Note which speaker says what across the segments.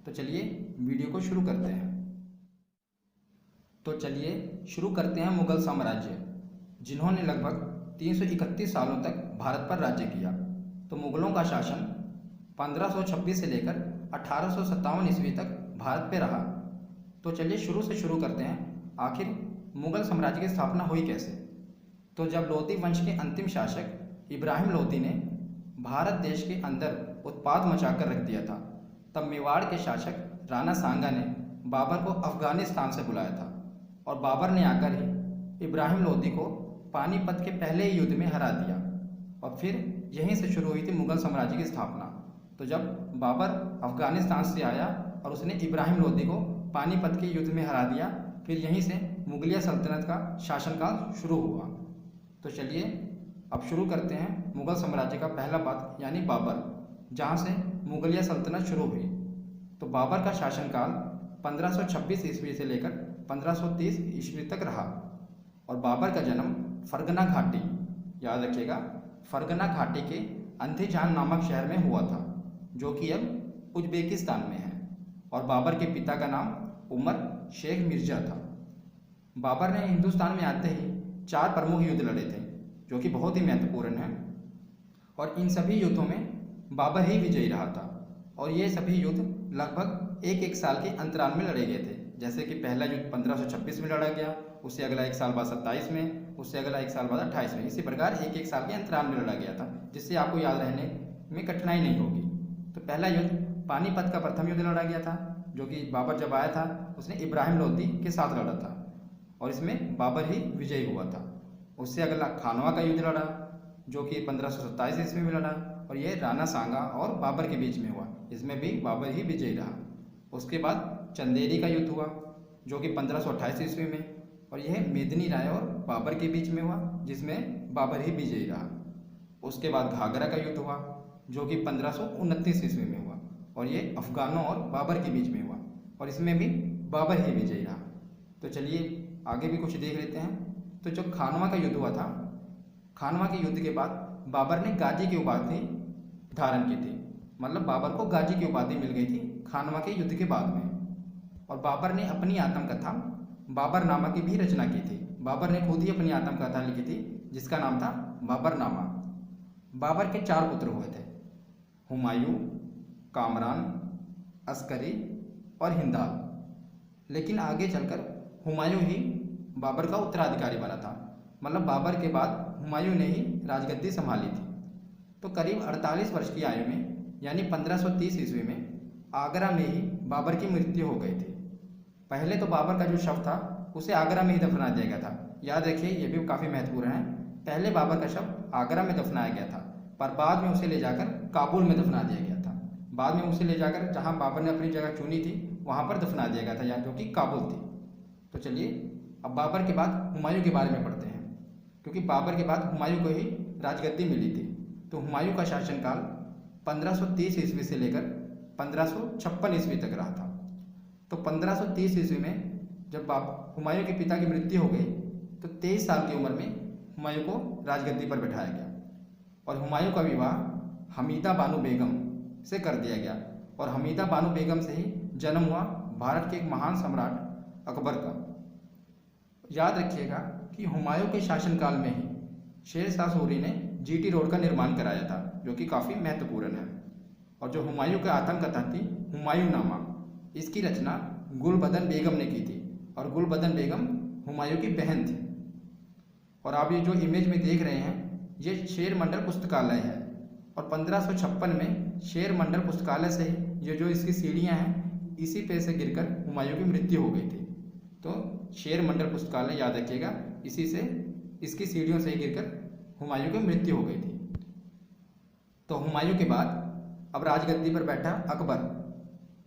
Speaker 1: तो चलिए वीडियो को शुरू करते हैं। तो चलिए शुरू करते हैं मुगल साम्राज्य, जिन्होंने लगभग 331 सालों तक भारत पर राज्य किया। तो मुगलों का शासन 1526 से लेकर 1857 ईस्वी तक भारत पे रहा। तो चलिए शुरू से शुरू करते हैं, आखिर मुगल साम्राज्य की स्थापना हुई कैसे। तो जब लोधी वंश के अंतिम शासक इब्राहिम लोधी ने भारत देश के अंदर उत्पात मचाकर रख दिया था, तब मेवाड़ के शासक राणा सांगा ने बाबर को अफगानिस्तान से बुलाया था और बाबर ने आकर ही इब्राहिम लोधी को पानीपत के पहले ही युद्ध में हरा दिया और फिर यहीं से शुरू हुई थी मुगल साम्राज्य की स्थापना। तो जब बाबर अफगानिस्तान से आया और उसने इब्राहिम लोधी को पानीपत के युद्ध में हरा दिया, फिर यहीं से मुगलिया सल्तनत का शासनकाल शुरू हुआ। तो चलिए अब शुरू करते हैं मुगल साम्राज्य का पहला पाद यानी बाबर, जहाँ से मुगलिया सल्तनत शुरू हुई। तो बाबर का शासनकाल 1526 ईस्वी से लेकर 1530 ईस्वी तक रहा और बाबर का जन्म फरगना घाटी, याद रखिएगा, फरगना घाटी के अंधेजान नामक शहर में हुआ था, जो कि अब उज्बेकिस्तान में है। और बाबर के पिता का नाम उमर शेख मिर्जा था। बाबर ने हिंदुस्तान में आते ही 4 प्रमुख युद्ध लड़े थे, जो कि बहुत ही महत्वपूर्ण हैं, और इन सभी युद्धों में बाबर ही विजयी रहा था। और ये सभी युद्ध लगभग एक साल के अंतराल में लड़े गए थे। जैसे कि पहला युद्ध 1526 में लड़ा गया, उससे अगला 1 साल बाद 27 में, उससे अगला 1 साल बाद 28 में। इसी प्रकार एक साल के अंतराल में लड़ा गया था, जिससे आपको याद रहने में कठिनाई नहीं होगी। तो पहला युद्ध पानीपत का प्रथम युद्ध लड़ा गया था, जो कि बाबर जब आया था उसने इब्राहिम लोधी के साथ लड़ा था और इसमें बाबर ही विजयी हुआ था। उससे अगला खानवा का युद्ध लड़ा, जो कि 1527 ईस्वी में लड़ा और ये राणा सांगा और बाबर के बीच में हुआ, इसमें भी बाबर ही विजयी रहा। उसके बाद चंदेरी का युद्ध हुआ, जो कि 1528 ईस्वी में, और यह मेदिनी राय और बाबर के बीच में हुआ, जिसमें बाबर ही विजयी रहा। उसके बाद घाघरा का युद्ध हुआ, जो कि 1529 ईस्वी में हुआ और ये अफगानों और बाबर के बीच में हुआ और इसमें भी बाबर ही विजयी रहा। तो चलिए आगे भी कुछ देख लेते हैं। तो जो खानवा का युद्ध हुआ था, खानवा के युद्ध के बाद बाबर ने गाजी की उपाधि धारण की थी, मतलब बाबर को गाजी की उपाधि मिल गई थी खानवा के युद्ध के बाद में। और बाबर ने अपनी आत्मकथा बाबरनामा की भी रचना की थी। बाबर ने खुद ही अपनी आत्मकथा लिखी थी, जिसका नाम था बाबरनामा। बाबर के 4 पुत्र हुए थे, हुमायूं, कामरान, अस्करी और हिंदाल। लेकिन आगे चलकर हुमायूं ही बाबर का उत्तराधिकारी बना था, मतलब बाबर के बाद हुमायूं ने ही राजगद्दी संभाली थी। तो करीब 48 वर्ष की आयु में यानी 1530 ईस्वी में आगरा में ही बाबर की मृत्यु हो गई थी। पहले तो बाबर का जो शव था उसे आगरा में ही दफना दिया गया था। याद रखिए, ये भी काफ़ी महत्वपूर्ण है। पहले बाबर का शव आगरा में दफनाया गया था, पर बाद में उसे ले जाकर काबुल में दफना दिया गया था। बाद में उसे ले जाकर जहाँ बाबर ने अपनी जगह चुनी थी वहाँ पर दफना दिया गया था, या जो कि काबुल थी। तो चलिए अब बाबर के बाद हुमायूं के बारे में पढ़ते हैं, क्योंकि बाबर के बाद हुमायूं को ही राजगद्दी मिली थी। तो हुमायूं का शासनकाल 1530 ईस्वी से लेकर 1556 ईस्वी तक रहा था। तो 1530 ईस्वी में जब हुमायूं के पिता की मृत्यु हो गई, तो 23 साल की उम्र में हुमायूं को राजगद्दी पर बैठाया गया और हुमायूं का विवाह हमीदा बानो बेगम से कर दिया गया और हमीदा बानो बेगम से ही जन्म हुआ भारत के एक महान सम्राट अकबर का। याद रखिएगा कि हुमायूं के शासनकाल में ही शेर शाह सूरी ने जीटी रोड का निर्माण कराया था, जो कि काफ़ी महत्वपूर्ण है। और जो हुमायूं की आत्मकथा थी हुमायूंनामा, इसकी रचना गुलबदन बेगम ने की थी और गुलबदन बेगम हुमायूं की बहन थी। और आप ये जो इमेज में देख रहे हैं, ये शेर मंडल पुस्तकालय है और 1556 में शेर मंडल पुस्तकालय से ये जो इसकी सीढ़ियाँ हैं, इसी पे से गिरकर हुमायूं की मृत्यु हो गई थी। तो शेर मंडल पुस्तकालय याद रखिएगा, इसी से इसकी सीढ़ियों से ही गिरकर हुमायूं की मृत्यु हो गई थी। तो हुमायूं के बाद अब राजगद्दी पर बैठा अकबर।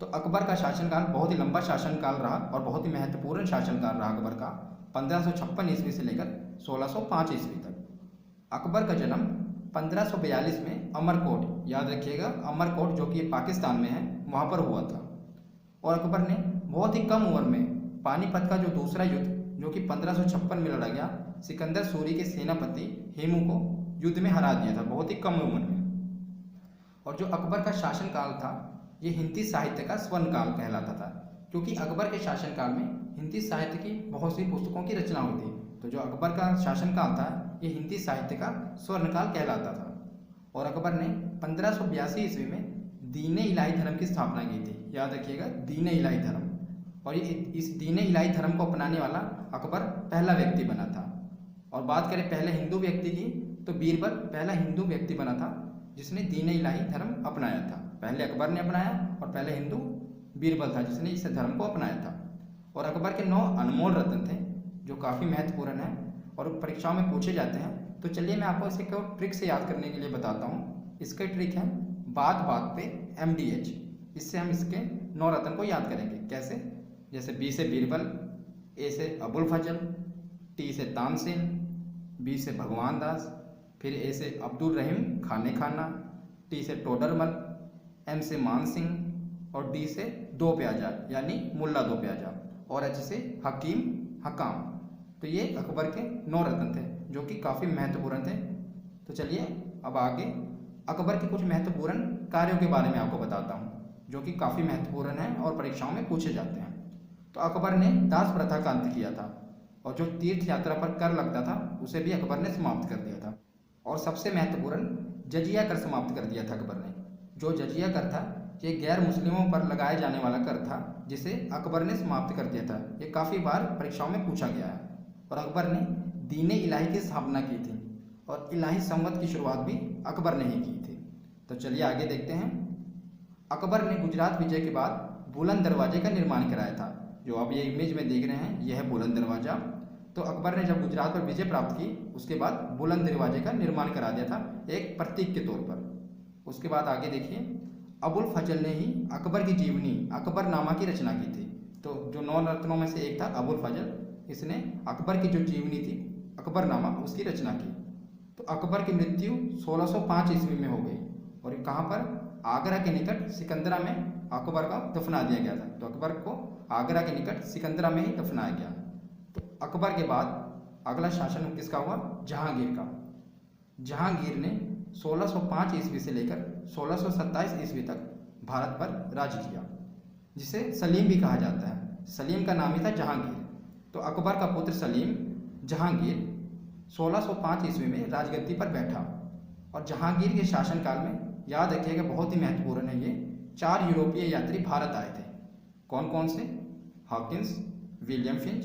Speaker 1: तो अकबर का शासनकाल बहुत ही लंबा शासनकाल रहा और बहुत ही महत्वपूर्ण शासनकाल रहा अकबर का, 1556 ईस्वी से लेकर 1605 ईस्वी तक। अकबर का जन्म 1542 में अमरकोट, याद रखिएगा अमरकोट, जो कि पाकिस्तान में है, वहाँ पर हुआ था। और अकबर ने बहुत ही कम उम्र में पानीपत का जो दूसरा युद्ध, जो कि 1556 में लड़ा गया, सिकंदर सूरी के सेनापति हेमू को युद्ध में हरा दिया था, बहुत ही कम उम्र में। और जो अकबर का शासनकाल था ये हिंदी साहित्य का स्वर्ण काल कहलाता था, क्योंकि अकबर के शासनकाल में हिंदी साहित्य की बहुत सी पुस्तकों की रचना हुई थी। तो जो अकबर का शासनकाल था ये हिंदी साहित्य का स्वर्ण काल कहलाता था। और अकबर ने 1582 ईस्वी में दीन इलाही धर्म की स्थापना की थी। याद रखिएगा, दीन इलाही धर्म। और ये इस दीन इलाही धर्म को अपनाने वाला अकबर पहला व्यक्ति बना था। और बात करें पहले हिंदू व्यक्ति की, तो बीरबल पहला हिंदू व्यक्ति बना था जिसने दीन इलाही धर्म अपनाया था। पहले अकबर ने अपनाया और पहले हिंदू बीरबल था जिसने इस धर्म को अपनाया था। और अकबर के 9 अनमोल रत्न थे जो काफ़ी महत्वपूर्ण हैं और परीक्षाओं में पूछे जाते हैं। तो चलिए मैं आपको इसे केवल ट्रिक से याद करने के लिए बताता हूँ। इसका ट्रिक है बात बात पे MDH। इससे हम इसके 9 रत्न को याद करेंगे। कैसे? जैसे B से बीरबल, A से अबुल फजल, T से तानसेन, B से भगवान दास, फिर A से अब्दुल रहीम खाने खाना, T से टोडरमल, M से मान सिंह और D से दो प्याजा यानी मुल्ला दो प्याजा और H से हकीम हकाम। तो ये अकबर के 9 रत्न थे जो कि काफ़ी महत्वपूर्ण थे। तो चलिए अब आगे अकबर के कुछ महत्वपूर्ण कार्यों के बारे में आपको बताता हूँ जो कि काफ़ी महत्वपूर्ण हैं और परीक्षाओं में पूछे जाते हैं। तो अकबर ने दास प्रथा का अंत किया था और जो तीर्थ यात्रा पर कर लगता था उसे भी अकबर ने समाप्त कर दिया था। और सबसे महत्वपूर्ण जजिया कर समाप्त कर दिया था अकबर ने। जो जजिया कर था ये गैर मुस्लिमों पर लगाए जाने वाला कर था जिसे अकबर ने समाप्त कर दिया था। ये काफ़ी बार परीक्षाओं में पूछा गया है। और अकबर ने दीन इलाही की स्थापना की थी और इलाही संवत की शुरुआत भी अकबर ने ही की थी। तो चलिए आगे देखते हैं। अकबर ने गुजरात विजय के बाद बुलंद दरवाजे का निर्माण कराया था। जो आप ये इमेज में देख रहे हैं यह है बुलंद दरवाजा। तो अकबर ने जब गुजरात पर विजय प्राप्त की उसके बाद बुलंद दरवाजे का निर्माण करा दिया था एक प्रतीक के तौर पर। उसके बाद आगे देखिए, अबुल फजल ने ही अकबर की जीवनी अकबरनामा की रचना की थी। तो जो 9 रत्नों में से एक था अबुल फजल, इसने अकबर की जो जीवनी थी अकबरनामा उसकी रचना की। तो अकबर की मृत्यु 1605 ईस्वी में हो गई और ये कहाँ पर? आगरा के निकट सिकंदरा में अकबर का दफना दिया गया था। तो अकबर को आगरा के निकट सिकंदरा में ही दफनाया गया। तो अकबर के बाद अगला शासन किसका हुआ? जहांगीर का। जहांगीर ने 1605 ईस्वी से लेकर 1627 ईस्वी तक भारत पर राज किया, जिसे सलीम भी कहा जाता है। सलीम का नाम ही था जहांगीर। तो अकबर का पुत्र सलीम जहांगीर 1605 ईस्वी में राजगद्दी पर बैठा। और जहांगीर के शासनकाल में याद रखिएगा बहुत ही महत्वपूर्ण है ये, 4 यूरोपीय यात्री भारत आए थे। कौन कौन से? Hawkins, William Finch,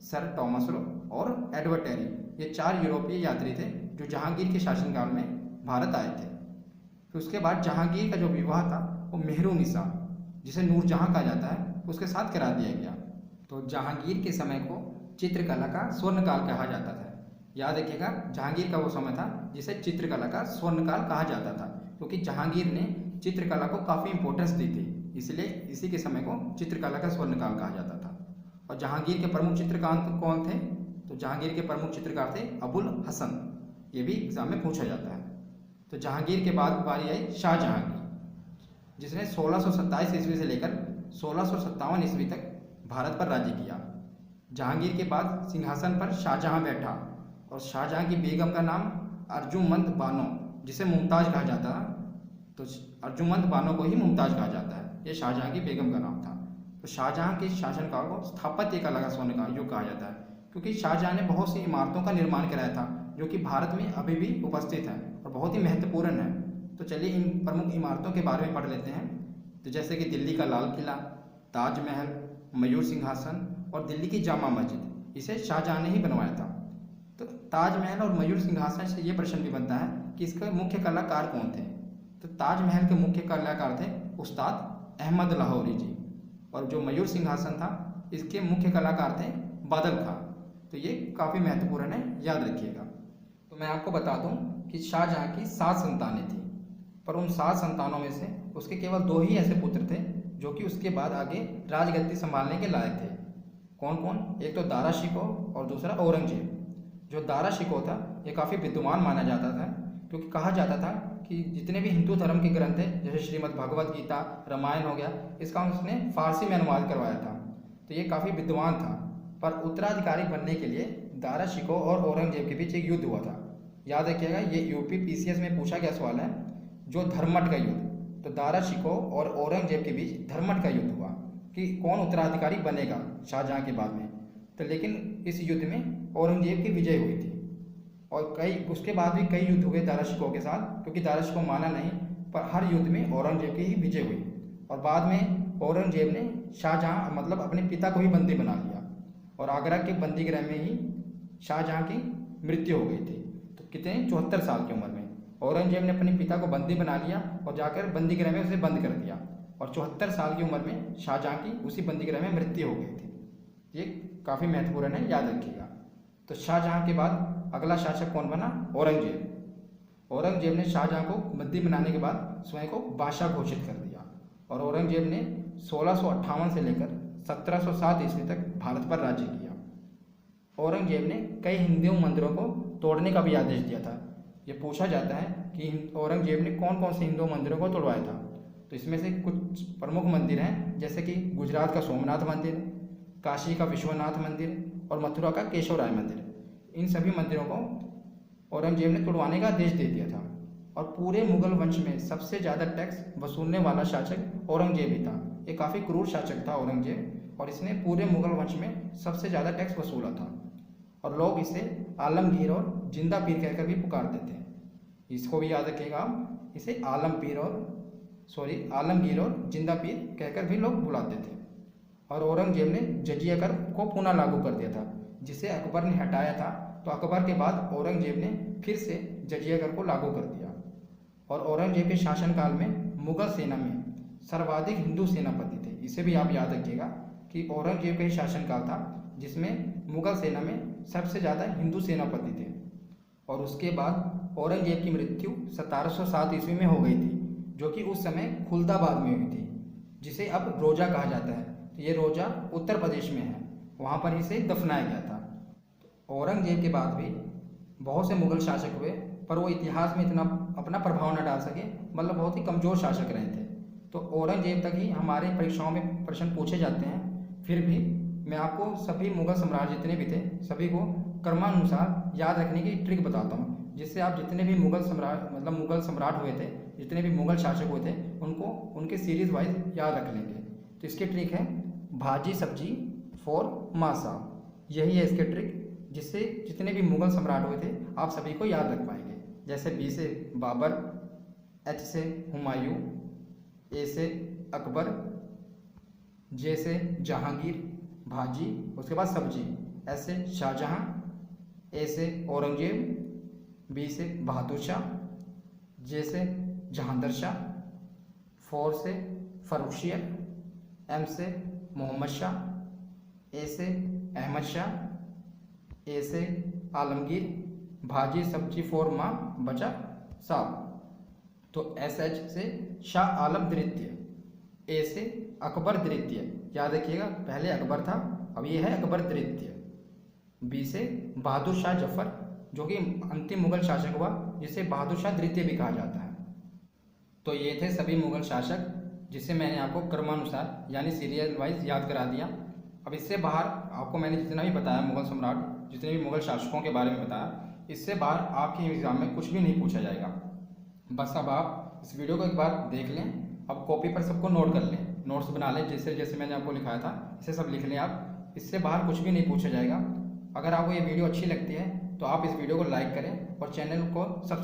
Speaker 1: sir Thomas Roe और एडवर्ड टेरी। ये 4 यूरोपीय यात्री थे जो जहांगीर के शासनकाल में भारत आए थे। फिर उसके बाद जहांगीर का जो विवाह था वो मेहरुनिसा, जिसे नूरजहां कहा जाता है, उसके साथ करा दिया गया। तो जहांगीर के समय को चित्रकला का स्वर्णकाल कहा जाता था। याद रखिएगा, जहांगीर का वो समय था जिसे चित्रकला का स्वर्णकाल कहा जाता था, क्योंकि जहांगीर ने चित्रकला को काफ़ी इंपॉर्टेंस दी थी, इसलिए इसी के समय को चित्रकला का स्वर्णकाल कहा जाता था। और जहांगीर के प्रमुख चित्रकार कौन थे? तो जहांगीर के प्रमुख चित्रकार थे अबुल हसन। ये भी एग्जाम में पूछा जाता है। तो जहांगीर के बाद बारी आई शाहजहां की, जिसने 1627 ईस्वी से लेकर 1657 ईस्वी तक भारत पर राज्य किया। जहांगीर के बाद सिंहासन पर शाहजहां बैठा और शाहजहां की बेगम का नाम अर्जुमंद बानो, जिसे मुमताज़ कहा जाता है। तो अर्जुमंद बानो को ही मुमताज़ कहा जाता है। ये शाहजहां की बेगम का नाम था। तो शाहजहां के शासनकाल को स्थापत्य कला का स्वर्णकाल युग कहा जाता है, क्योंकि शाहजहां ने बहुत सी इमारतों का निर्माण कराया था जो कि भारत में अभी भी उपस्थित है और बहुत ही महत्वपूर्ण है। तो चलिए इन प्रमुख इमारतों के बारे में पढ़ लेते हैं। तो जैसे कि दिल्ली का लाल किला, ताजमहल, मयूर सिंहासन और दिल्ली की जामा मस्जिद, इसे शाहजहां ने ही बनवाया था। तो ताजमहल और मयूर सिंहासन से ये प्रश्न भी बनता है कि इसके मुख्य कलाकार कौन थे? तो ताजमहल के मुख्य कलाकार थे उस्ताद अहमद लाहौरी जी, और जो मयूर सिंहासन था इसके मुख्य कलाकार थे बादल खां। तो ये काफ़ी महत्वपूर्ण है, याद रखिएगा। तो मैं आपको बता दूं कि शाहजहां की 7 संतानें थीं, पर उन 7 संतानों में से उसके केवल 2 ही ऐसे पुत्र थे जो कि उसके बाद आगे राजगद्दी संभालने के लायक थे। कौन कौन? एक तो दारा शिकोह और दूसरा औरंगजेब। जो दारा शिकोह था ये काफ़ी विद्वान माना जाता था, क्योंकि कहा जाता था कि जितने भी हिंदू धर्म के ग्रंथ हैं जैसे श्रीमद् भगवत गीता, रामायण हो गया, इसका उसने फारसी में अनुवाद करवाया था। तो ये काफ़ी विद्वान था। पर उत्तराधिकारी बनने के लिए दारा शिकोह और औरंगजेब के बीच एक युद्ध हुआ था। याद रखिएगा, ये यूपी PCS में पूछा गया सवाल है, जो धर्मट का युद्ध। तो दारा शिकोह और औरंगजेब के बीच धर्मठ का युद्ध हुआ कि कौन उत्तराधिकारी बनेगा शाहजहाँ के बाद में। तो लेकिन इस युद्ध में औरंगजेब की विजय हुई थी और कई उसके बाद भी कई युद्ध हुए दारा शिकोह के साथ, क्योंकि दारा शिकोह माना नहीं, पर हर युद्ध में औरंगजेब की ही विजय हुई। और बाद में औरंगजेब ने शाहजहाँ मतलब अपने पिता को ही बंदी बना लिया और आगरा के बंदी गृह में ही शाहजहाँ की मृत्यु हो गई थी। तो कितने 74 साल की उम्र में औरंगजेब ने अपने पिता को बंदी बना लिया और जाकर बंदी गृह में उसे बंद कर दिया और 74 साल की उम्र में शाहजहाँ की उसी बंदी गृह में मृत्यु हो गई थी। ये काफ़ी महत्वपूर्ण है, याद रखिएगा। तो शाहजहाँ के बाद अगला शासक कौन बना? औरंगजेब। औरंगजेब ने शाहजहाँ को बंदी बनाने के बाद स्वयं को बादशाह घोषित कर दिया और औरंगजेब ने 1658 से लेकर 1707 ईस्वी तक भारत पर राज्य किया। औरंगजेब ने कई हिंदू मंदिरों को तोड़ने का भी आदेश दिया था। ये पूछा जाता है कि औरंगजेब ने कौन कौन से हिंदू मंदिरों को तोड़वाया था। तो इसमें से कुछ प्रमुख मंदिर हैं, जैसे कि गुजरात का सोमनाथ मंदिर, काशी का विश्वनाथ मंदिर और मथुरा का केशवराय मंदिर। इन सभी मंदिरों को औरंगजेब ने तोड़वाने का आदेश दे दिया था। और पूरे मुगल वंश में सबसे ज़्यादा टैक्स वसूलने वाला शासक औरंगजेब ही था। ये काफ़ी क्रूर शासक था औरंगजेब और इसने पूरे मुगल वंश में सबसे ज़्यादा टैक्स वसूला था और लोग इसे आलमगीर और जिंदा पीर कहकर भी पुकारते थे। इसको भी याद रखिएगा आप, इसे आलमगीर और जिंदा पीर कहकर भी लोग बुलाते थे। और औरंगजेब ने जजिया कर को पुनः लागू कर दिया था, जिसे अकबर ने हटाया था। तो अकबर के बाद औरंगजेब ने फिर से जजिया कर को लागू कर दिया। और औरंगजेब के शासनकाल में मुगल सेना में सर्वाधिक हिंदू सेनापति थे। इसे भी आप याद रखिएगा कि औरंगजेब का ही शासनकाल था जिसमें मुगल सेना में सबसे ज़्यादा हिंदू सेनापति थे। और उसके बाद औरंगजेब की मृत्यु 1707 ईस्वी में हो गई थी, जो कि उस समय खुलदाबाद में हुई थी, जिसे अब रोजा कहा जाता है। तो ये रोजा उत्तर प्रदेश में है, वहाँ पर इसे दफनाया गया था। औरंगजेब के बाद भी बहुत से मुगल शासक हुए, पर वो इतिहास में इतना अपना प्रभाव न डाल सके, मतलब बहुत ही कमज़ोर शासक रहे थे। तो औरंगजेब तक ही हमारे परीक्षाओं में प्रश्न पूछे जाते हैं। फिर भी मैं आपको सभी मुगल सम्राट जितने भी थे सभी को क्रमानुसार याद रखने की ट्रिक बताता हूँ, जिससे आप जितने भी मुगल सम्राट हुए थे, जितने भी मुगल शासक हुए थे, उनको उनके सीरीज वाइज याद रख लेंगे। तो इसकी ट्रिक है भाजी सब्जी फॉर मासा। यही है इसके ट्रिक, जिससे जितने भी मुगल सम्राट हुए थे आप सभी को याद रख पाएंगे। जैसे बी से बाबर, एच से हुमायूं, ए से अकबर, जे से जहांगीर भाजी, उसके बाद सब्जी, एस से शाहजहां, ए से औरंगजेब, बी से बहादुर शाह, जे से जहांदर शाह, फोर से फर्रुखियत, एम से मोहम्मद शाह, ए से अहमद शाह, ए से आलमगीर, भाजी सब्जी फोर माँ बचा साहब। तो एस एच से शाह आलम द्वितीय, ए से अकबर द्वितीय, याद रखिएगा पहले अकबर था, अब ये है अकबर द्वितीय। बी से बहादुर शाह जफर, जो कि अंतिम मुगल शासक हुआ, जिसे बहादुर शाह द्वितीय भी कहा जाता है। तो ये थे सभी मुगल शासक, जिसे मैंने आपको क्रमानुसार यानी सीरियल वाइज याद करा दिया। अब इससे बाहर आपको मैंने जितना भी बताया मुगल सम्राट, जितने भी मुगल शासकों के बारे में बताया, इससे बाहर आपके एग्जाम में कुछ भी नहीं पूछा जाएगा। बस अब आप इस वीडियो को एक बार देख लें, अब कॉपी पर सबको नोट कर लें, नोट्स बना लें, जैसे जैसे मैंने आपको लिखाया था इसे सब लिख लें आप। इससे बाहर कुछ भी नहीं पूछा जाएगा। अगर आपको ये वीडियो अच्छी लगती है तो आप इस वीडियो को लाइक करें और चैनल को सब्सक्राइब